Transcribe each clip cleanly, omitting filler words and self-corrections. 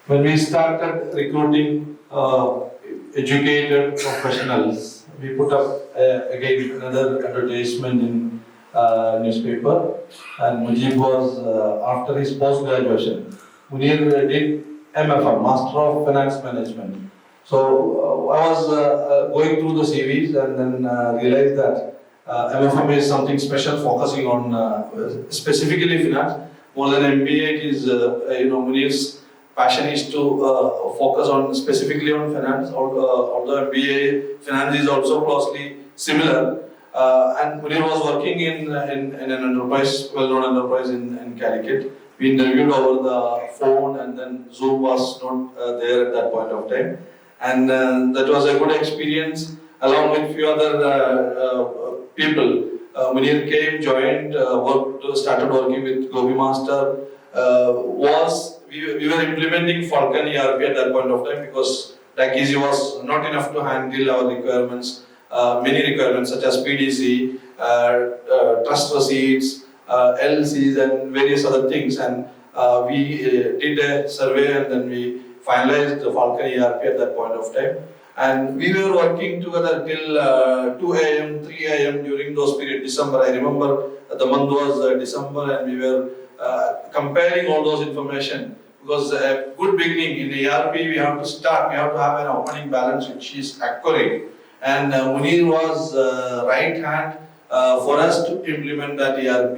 When we started recruiting educated professionals, we put up again another advertisement in newspaper, and Mujib was after his post-graduation. Munir did MFM, Master of Finance Management. So I was going through the CVs and then realized that MFM is something special, focusing on specifically finance. More than MBA, it is Munir's passion is to focus on specifically on finance. Although MBA finance is also closely similar. And Munir was working in an enterprise, well-known enterprise in Calicut. We interviewed over the phone, and then Zoom was not there at that point of time. And that was a good experience, along with few other people. Munir came, joined, started working with Gobi Master. We were implementing Falcon ERP at that point of time, because like easy was not enough to handle our requirements. Many requirements such as PDC, trust receipts, LCs, and various other things. And we did a survey, and then we finalized the Falcon ERP at that point of time. And we were working together till 2 a.m., 3 a.m. during those periods. December, I remember the month was December, and we were comparing all those information. Because a good beginning in ERP, we have to have an opening balance which is accurate. And Munir was right hand for us to implement that ERP,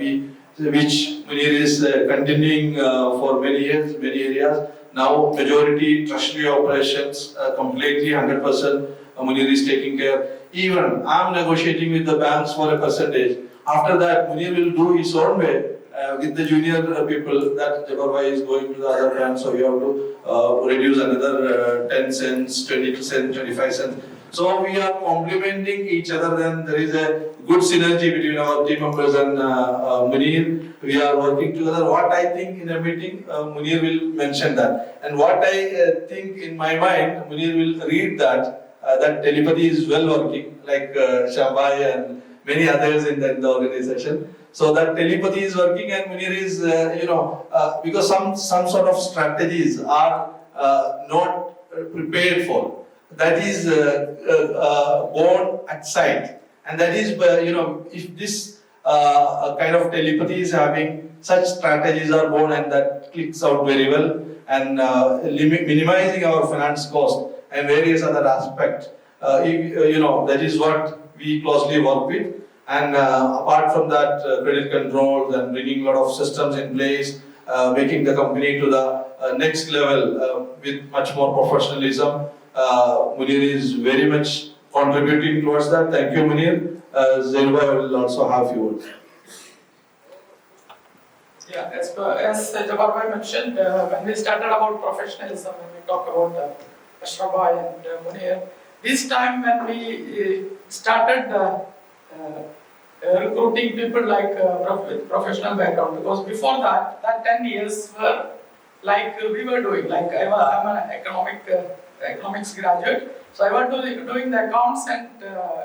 which Munir is continuing for many years, many areas. Now majority treasury operations completely 100% Munir is taking care. Even I am negotiating with the banks for a percentage. After that, Munir will do his own way with the junior people. That Jabarbai is going to the other banks, so we have to reduce another 10 cents, 20 cents, 25 cents. So we are complementing each other. Then there is a good synergy between our team members and Munir. We are working together. What I think in a meeting, Munir will mention that. And what I think in my mind, Munir will read that telepathy is well working, like Shambai and many others in the organization. So that telepathy is working, and Munir is, because some sort of strategies are not prepared for. That is born at sight, and that is, if this kind of telepathy is having, such strategies are born, and that clicks out very well, and minimizing our finance cost and various other aspects. That is what we closely work with. And apart from that, credit controls and bringing a lot of systems in place, making the company to the next level with much more professionalism. Munir is very much contributing towards that. Thank you, Munir. Zainaba will also have few words. Yeah, as Jabarbai mentioned, when we started about professionalism, when we talk about Ashrabai and Munir, this time when we started recruiting people like with professional background, because before that 10 years were like we were doing, like I'm an economics graduate, so I was doing the accounts and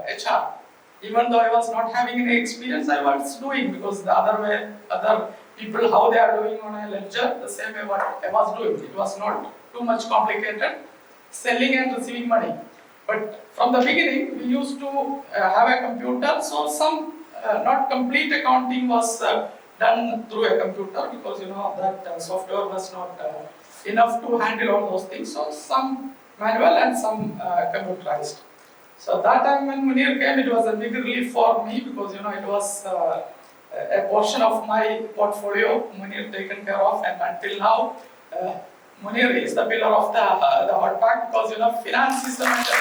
HR. Even though I was not having any experience, I was doing, because the other people, how they are doing on a ledger, the same way what I was doing. It was not too much complicated, selling and receiving money. But from the beginning, we used to have a computer, so some not complete accounting was done through a computer, because that software was not enough to handle all those things. So some manual and some computerized. So that time when Munir came, it was a big relief for me, because it was a portion of my portfolio Munir taken care of, and until now Munir is the pillar of the Hotpack, because finance is the matter.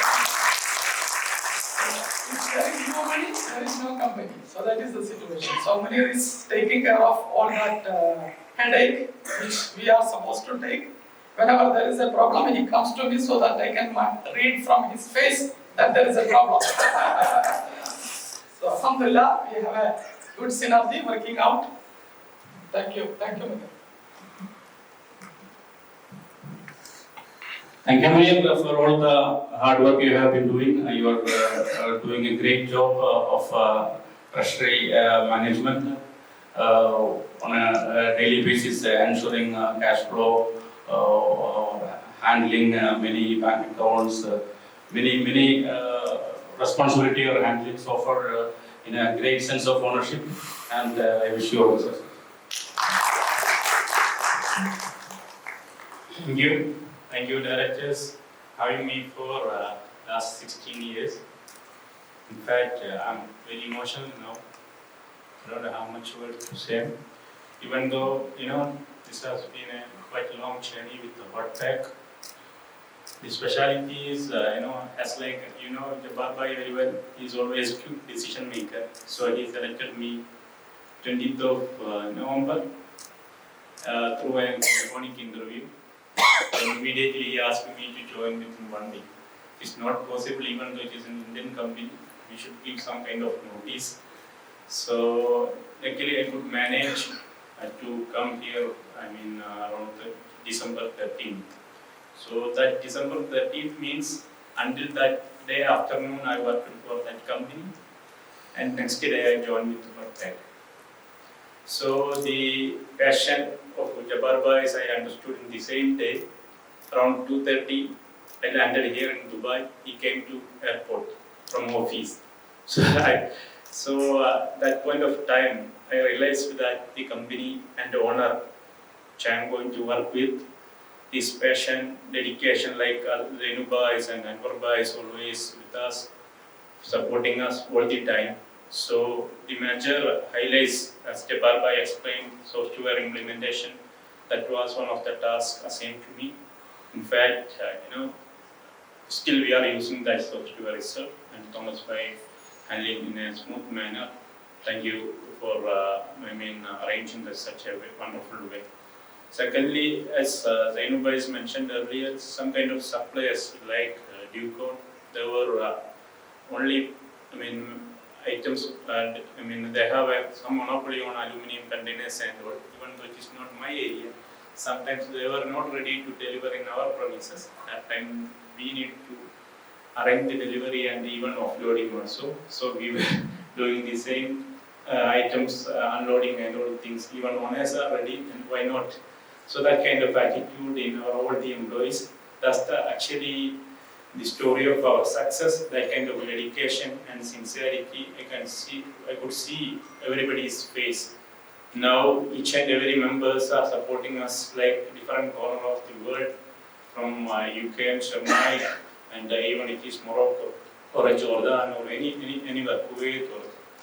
If there is no money, there is no company. So that is the situation. So Munir is taking care of all that headache which we are supposed to take. Whenever there is a problem, he comes to me so that I can read from his face that there is a problem. So alhamdulillah, we have a good synergy working out. Thank you, Munir. Thank you, Munir, for all the hard work you have been doing. You are doing a great job of treasury management on a daily basis, ensuring cash flow handling many bank accounts, many responsibility or handling so far in a great sense of ownership, and I wish you all the success. Thank you, directors, having me for last 16 years. In fact, I'm very emotional now. I don't know how much word to say. Even though, this has been a quite long journey with the Hotpack. The speciality is, as like, Jabbar Bhai very well, he's always a quick decision maker. So he selected me 20th of November through a telephonic interview. And immediately he asked me to join within 1 week. It's not possible, even though it is an Indian company, we should give some kind of notice. So luckily I could manage to come here, around December 13th. So that December 13th means until that day afternoon I worked for that company, and next day I joined with Hotpack. So the passion of Jabbar Bhai, I understood in the same day, around 2:30, I landed here in Dubai. He came to airport from office. So that point of time, I realized that the company and the owner, which I am going to work with, this passion, dedication, like Renu Bhai and Anwar Bhai is always with us, supporting us all the time. So the major highlights, as Jabbar Bhai explained, software implementation, that was one of the tasks assigned to me. In fact, still we are using that software itself, and Thomas Bhai handling in a smooth manner. Thank you for arranging this such a wonderful way. Secondly, as Zainu Bhai mentioned earlier, some kind of suppliers like Ducon, they were only, items, they have some monopoly on aluminum containers and all, even though it is not my area. Sometimes they were not ready to deliver in our premises. At that time, we need to arrange the delivery and even offloading also. So we were doing the same items, unloading and all things. Even owners are ready, and why not? So that kind of attitude in all the employees, that's actually the story of our success. That kind of dedication and sincerity, I could see everybody's face. Now each and every members are supporting us like different corner of the world, from UK and Sherman, and even it is Morocco or Jordan or anywhere, Kuwait. Or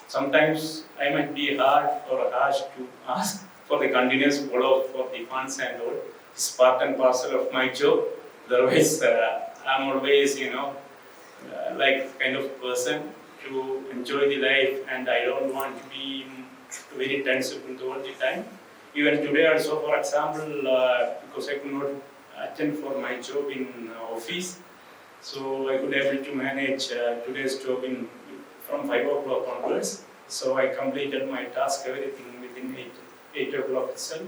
sometimes I might be hard or harsh to ask for the continuous follow for the funds and all. It's part and parcel of my job. Otherwise, I'm always, like kind of person to enjoy the life, and I don't want to be very tense all the time. Even today also, for example, because I could not attend for my job in office, so I could able to manage today's job from 5 o'clock onwards. So I completed my task, everything within 8 o'clock itself.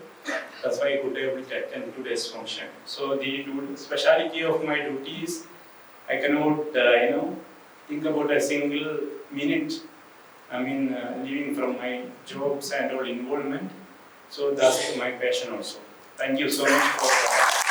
That's why I could able to attend today's function. So the speciality of my duty is I cannot, think about a single minute. Leaving from my jobs and all involvement. So that's my passion also. Thank you so much for